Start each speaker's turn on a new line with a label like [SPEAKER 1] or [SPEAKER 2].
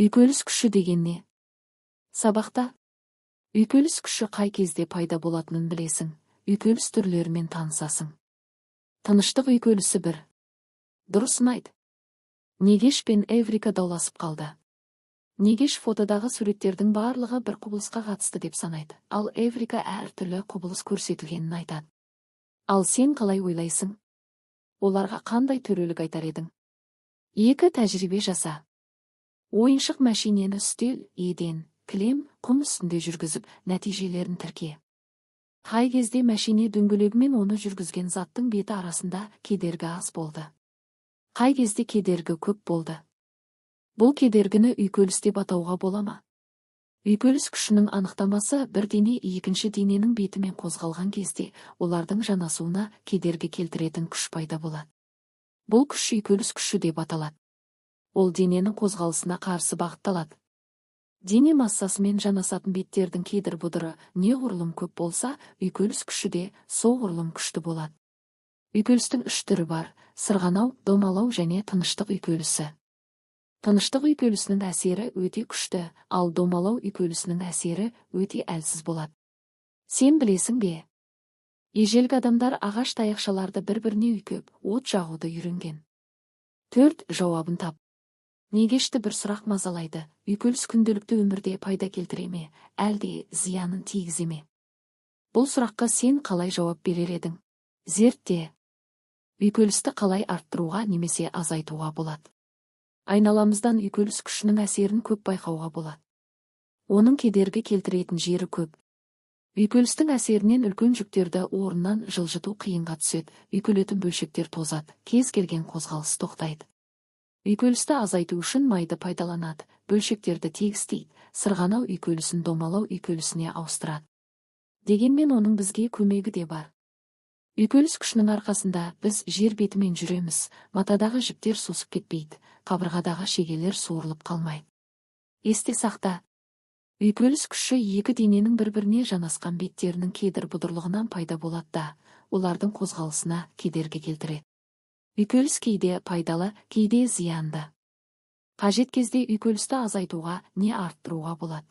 [SPEAKER 1] Үйкеліс күші деген не? Сабақта үйкеліс күші қай кезде пайда болатынын білесің, үйкеліс түрлерімен танысасың. Тыныштық үйкелісі 1. Дұрысын айт. Негеш пен Эврика дауласып қалды. Негеш фотодағы суреттердің барлығы бір құбылысқа қатысты деп санайды, ал Эврика әртүрлі құбылыс көрсетілгенін айтады. Ал сен қалай ойлайсың? Оларға қандай төрелік айтар едің? 2. Тәжірибе жаса. Ойыншық мәшинені үстел, еден, кілем, құм үстінде жүргізіп, нәтижелерін тірке. Қай кезде мәшине дөңгелегімен оны жүргізген заттың беті арасында кедергі аз болды? Қай кезде кедергі көп болды? Бұл кедергіні үйкеліс деп атауға бола ма? Үйкеліс күшінің анықтамасы бір дене екінші дененің бетімен қозғалған кезде олардың жанасуына кедергі келтіретін күш пайда болады. Бұл күш үйкеліс күші деп аталады. Ол дененің қозғалысына қарсы бағытталады. Дене массасымен жанасатын беттердің кедір бұдыры неғұрлым көп болса, үйкеліс күші де соғұрлым күшті болады. Үйкелістің 3 түрі бар: сырғанау, домалау және тыныштық үйкелісі. Тыныштық үйкелісінің әсері өте күшті, ал домалау үйкелісінің әсері өте әлсіз болады. Сен білесің бе? Ежелгі адамдар ағаш таяқшаларды бір-біріне үйкеп, от жағуды үйренген. 4. Жауабын тап. Негешті бір сұрақ мазалайды: үйкеліс күнделікті өмірде пайда келтіре ме, әлде зиянын тигізе ме? Бұл сұраққа сен қалай жауап берер едің? Зертте. Үйкелісті қалай арттыруға немесе азайтуға болады? Айналамыздан үйкеліс күшінің әсерін көп байқауға болады. Оның кедергі келтіретін жері көп. Үйкелістің әсерінен үлкен жүктерді орнынан жылжыту қиынға түседі, үйкелетін бөлшектер тозады, кез келген қозғалыс тоқтайды. Үйкелісті азайту үшін майды пайдаланады, бөлшектерді тегістейді, сырғанау үйкелісін домалау үйкелісіне ауыстырады. Дегенмен оның бізге көмегі де бар. Үйкеліс күшінің арқасында біз жер бетімен жүреміз, матадағы жіптер сусып кетпейді, қабырғадағы шегелер суырылып қалмайды. Есте сақта, үйкеліс күші екі дененің бір-біріне жанасқан беттерінің кедір бұдырлығынан пайда болады да, олардың қозғалысына кедергі келтіреді. Үйкеліс кейде пайдалы, кейде зиянды. Қажет кезде үйкелісті азайтуға не арттыруға болады?